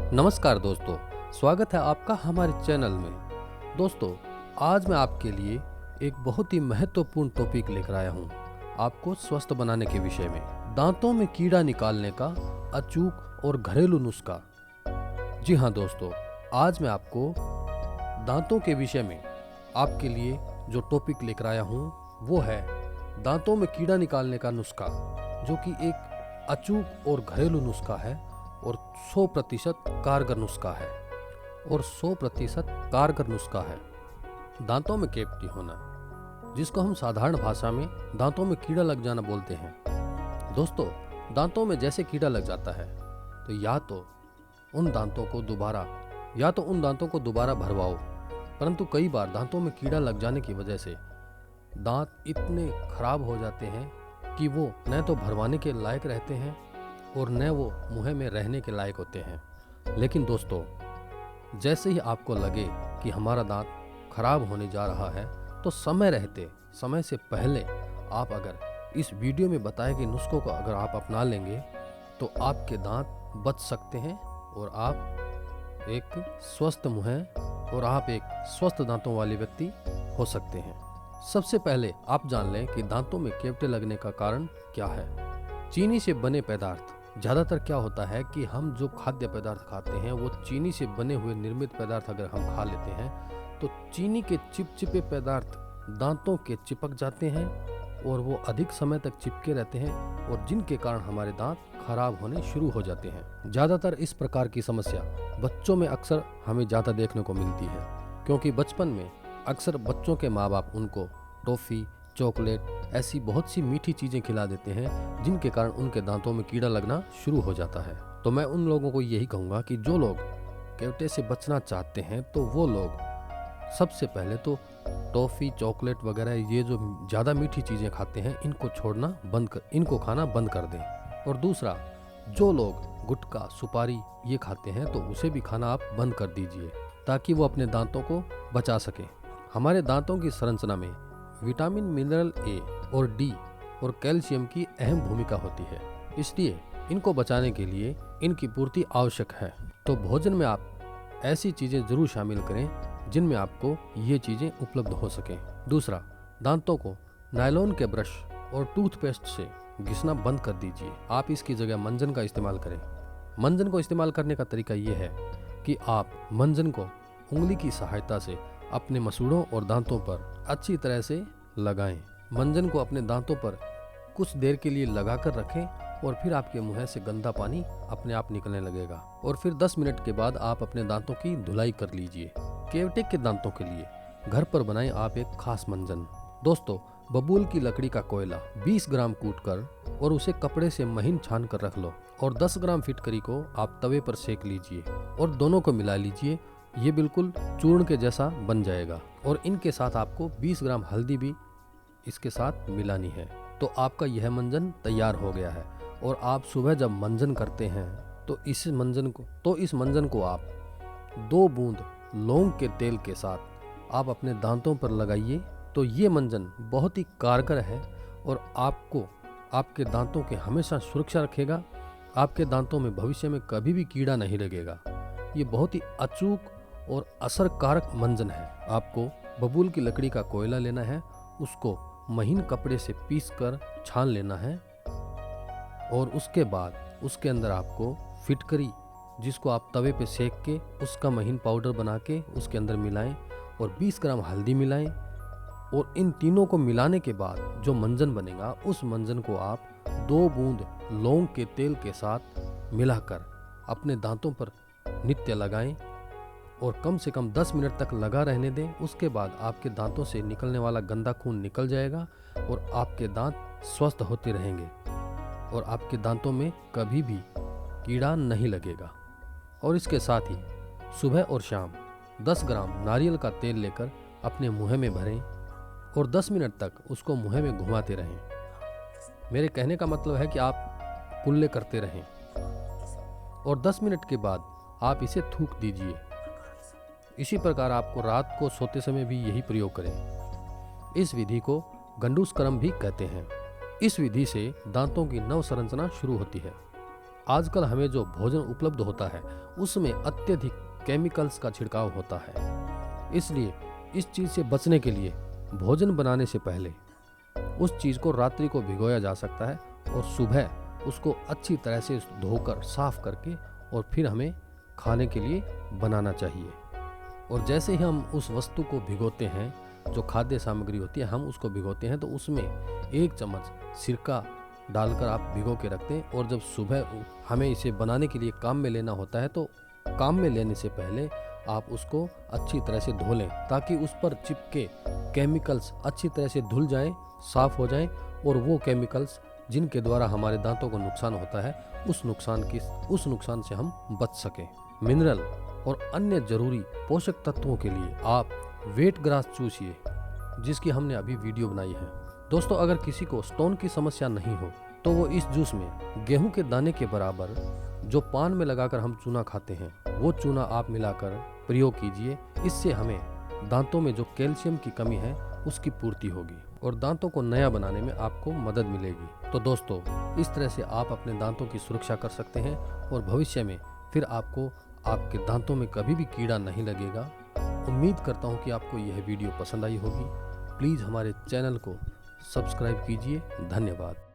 नमस्कार दोस्तों, स्वागत है आपका हमारे चैनल में। दोस्तों, आज मैं आपके लिए एक बहुत ही महत्वपूर्ण टॉपिक लेकर आया हूँ, आपको स्वस्थ बनाने के विषय में। दांतों में कीड़ा निकालने का अचूक और घरेलू नुस्खा। जी हाँ दोस्तों, आज मैं आपको दांतों के विषय में आपके लिए जो टॉपिक लेकर आया हूँ वो है दांतों में कीड़ा निकालने का नुस्खा, जो कि एक अचूक और घरेलू नुस्खा है और 100% कारगर नुस्खा है दांतों में कैविटी होना, जिसको हम साधारण भाषा में दांतों में कीड़ा लग जाना बोलते हैं। दोस्तों, दांतों में जैसे कीड़ा लग जाता है तो या तो उन दांतों को दोबारा भरवाओ, परंतु कई बार दांतों में कीड़ा लग जाने की वजह से दांत इतने खराब हो जाते हैं कि वो न तो भरवाने के लायक रहते हैं और न वो मुंह में रहने के लायक होते हैं। लेकिन दोस्तों, जैसे ही आपको लगे कि हमारा दांत खराब होने जा रहा है तो समय से पहले आप अगर इस वीडियो में बताए गए नुस्खों को अगर आप अपना लेंगे तो आपके दांत बच सकते हैं और आप एक स्वस्थ मुंह और आप एक स्वस्थ दांतों वाले व्यक्ति हो सकते हैं। सबसे पहले आप जान लें कि दांतों में कैविटी लगने का कारण क्या है। चीनी से बने पदार्थ। ज़्यादातर क्या होता है कि हम जो खाद्य पदार्थ खाते हैं वो चीनी से बने हुए निर्मित पदार्थ अगर हम खा लेते हैं तो चीनी के चिपचिपे पदार्थ दांतों के चिपक जाते हैं और वो अधिक समय तक चिपके रहते हैं और जिनके कारण हमारे दांत खराब होने शुरू हो जाते हैं। ज़्यादातर इस प्रकार की समस्या बच्चों में अक्सर हमें ज़्यादा देखने को मिलती है, क्योंकि बचपन में अक्सर बच्चों के माँ बाप उनको टॉफ़ी, चॉकलेट, ऐसी बहुत सी मीठी चीज़ें खिला देते हैं जिनके कारण उनके दांतों में कीड़ा लगना शुरू हो जाता है। तो मैं उन लोगों को यही कहूँगा कि जो लोग कैविटी से बचना चाहते हैं तो वो लोग सबसे पहले तो टॉफ़ी, चॉकलेट वगैरह ये जो ज़्यादा मीठी चीज़ें खाते हैं इनको खाना बंद कर दें। और दूसरा, जो लोग गुटखा, सुपारी ये खाते हैं तो उसे भी खाना आप बंद कर दीजिए ताकि वो अपने दांतों को बचा सकें। हमारे दांतों की संरचना में विटामिन, मिनरल ए और डी और कैल्शियम की अहम भूमिका होती है, इसलिए इनको बचाने के लिए इनकी पूर्ति आवश्यक है। तो भोजन में आप ऐसी चीज़ें जरूर शामिल करें जिनमें आपको ये चीज़ें उपलब्ध हो सकें। दूसरा, दांतों को नायलॉन के ब्रश और टूथपेस्ट से घिसना बंद कर दीजिए। आप इसकी जगह मंजन का इस्तेमाल करें। मंजन को इस्तेमाल करने का तरीका ये है कि आप मंजन को उंगली की सहायता से अपने मसूड़ों और दांतों पर अच्छी तरह से लगाएं। मंजन को अपने दांतों पर कुछ देर के लिए लगाकर रखें और फिर आपके मुंह से गंदा पानी अपने आप निकलने लगेगा और फिर 10 मिनट के बाद आप अपने दांतों की धुलाई कर लीजिए। कैविटी के दांतों के लिए घर पर बनाएं आप एक खास मंजन। दोस्तों, बबूल की लकड़ी का कोयला 20 ग्राम कूटकर और उसे कपड़े से महीन छान कर रख लो और 10 ग्राम फिटकरी को आप तवे पर सेक लीजिए और दोनों को मिला लीजिए। ये बिल्कुल चूर्ण के जैसा बन जाएगा और इनके साथ आपको 20 ग्राम हल्दी भी इसके साथ मिलानी है। तो आपका यह मंजन तैयार हो गया है और आप सुबह जब मंजन करते हैं तो इस मंजन को आप 2 बूंद लौंग के तेल के साथ आप अपने दांतों पर लगाइए। तो ये मंजन बहुत ही कारगर है और आपको आपके दांतों के हमेशा सुरक्षा रखेगा। आपके दांतों में भविष्य में कभी भी कीड़ा नहीं लगेगा। ये बहुत ही अचूक और असरकारक मंजन है। आपको बबूल की लकड़ी का कोयला लेना है, उसको महीन कपड़े से पीसकर छान लेना है और उसके बाद उसके अंदर आपको फिटकरी, जिसको आप तवे पे सेक के उसका महीन पाउडर बना के उसके अंदर मिलाएं और 20 ग्राम हल्दी मिलाएं और इन तीनों को मिलाने के बाद जो मंजन बनेगा उस मंजन को आप 2 बूंद लौंग के तेल के साथ मिलाकर अपने दांतों पर नित्य लगाएं और कम से कम 10 मिनट तक लगा रहने दें। उसके बाद आपके दांतों से निकलने वाला गंदा खून निकल जाएगा और आपके दांत स्वस्थ होते रहेंगे और आपके दांतों में कभी भी कीड़ा नहीं लगेगा। और इसके साथ ही सुबह और शाम 10 ग्राम नारियल का तेल लेकर अपने मुंह में भरें और 10 मिनट तक उसको मुंह में घुमाते रहें। मेरे कहने का मतलब है कि आप कुल्ले करते रहें और 10 मिनट के बाद आप इसे थूक दीजिए। इसी प्रकार आपको रात को सोते समय भी यही प्रयोग करें। इस विधि को गंडूसकरम भी कहते हैं। इस विधि से दांतों की नव संरचना शुरू होती है आजकल हमें जो भोजन उपलब्ध होता है उसमें अत्यधिक केमिकल्स का छिड़काव होता है। इसलिए इस चीज़ से बचने के लिए भोजन बनाने से पहले उस चीज़ को रात्रि को भिगोया जा सकता है और सुबह उसको अच्छी तरह से धोकर साफ करके और फिर हमें खाने के लिए बनाना चाहिए। और जैसे ही हम उस वस्तु को भिगोते हैं, जो खाद्य सामग्री होती है, हम उसको भिगोते हैं तो उसमें 1 चम्मच सिरका डालकर आप भिगो के रखते हैं। और जब सुबह हमें इसे बनाने के लिए काम में लेना होता है तो काम में लेने से पहले आप उसको अच्छी तरह से धो लें, ताकि उस पर चिपके केमिकल्स अच्छी तरह से धुल जाएं, साफ हो जाएं और वो केमिकल्स जिनके द्वारा हमारे दांतों को नुकसान होता है उस नुकसान से हम बच सकें। मिनरल और अन्य जरूरी पोषक तत्वों के लिए आप वेट ग्रास चूसिए, जिसकी हमने अभी वीडियो बनाई है। दोस्तों, अगर किसी को स्टोन की समस्या नहीं हो तो वो इस जूस में गेहूं के दाने के बराबर जो पान में लगाकर हम चूना खाते हैं वो चूना आप मिलाकर प्रयोग कीजिए। इससे हमें दांतों में जो कैल्शियम की कमी है उसकी पूर्ति होगी और दांतों को नया बनाने में आपको मदद मिलेगी। तो दोस्तों, इस तरह से आप अपने दांतों की सुरक्षा कर सकते हैं और भविष्य में फिर आपको आपके दांतों में कभी भी कीड़ा नहीं लगेगा। उम्मीद करता हूँ कि आपको यह वीडियो पसंद आई होगी। प्लीज़ हमारे चैनल को सब्सक्राइब कीजिए। धन्यवाद।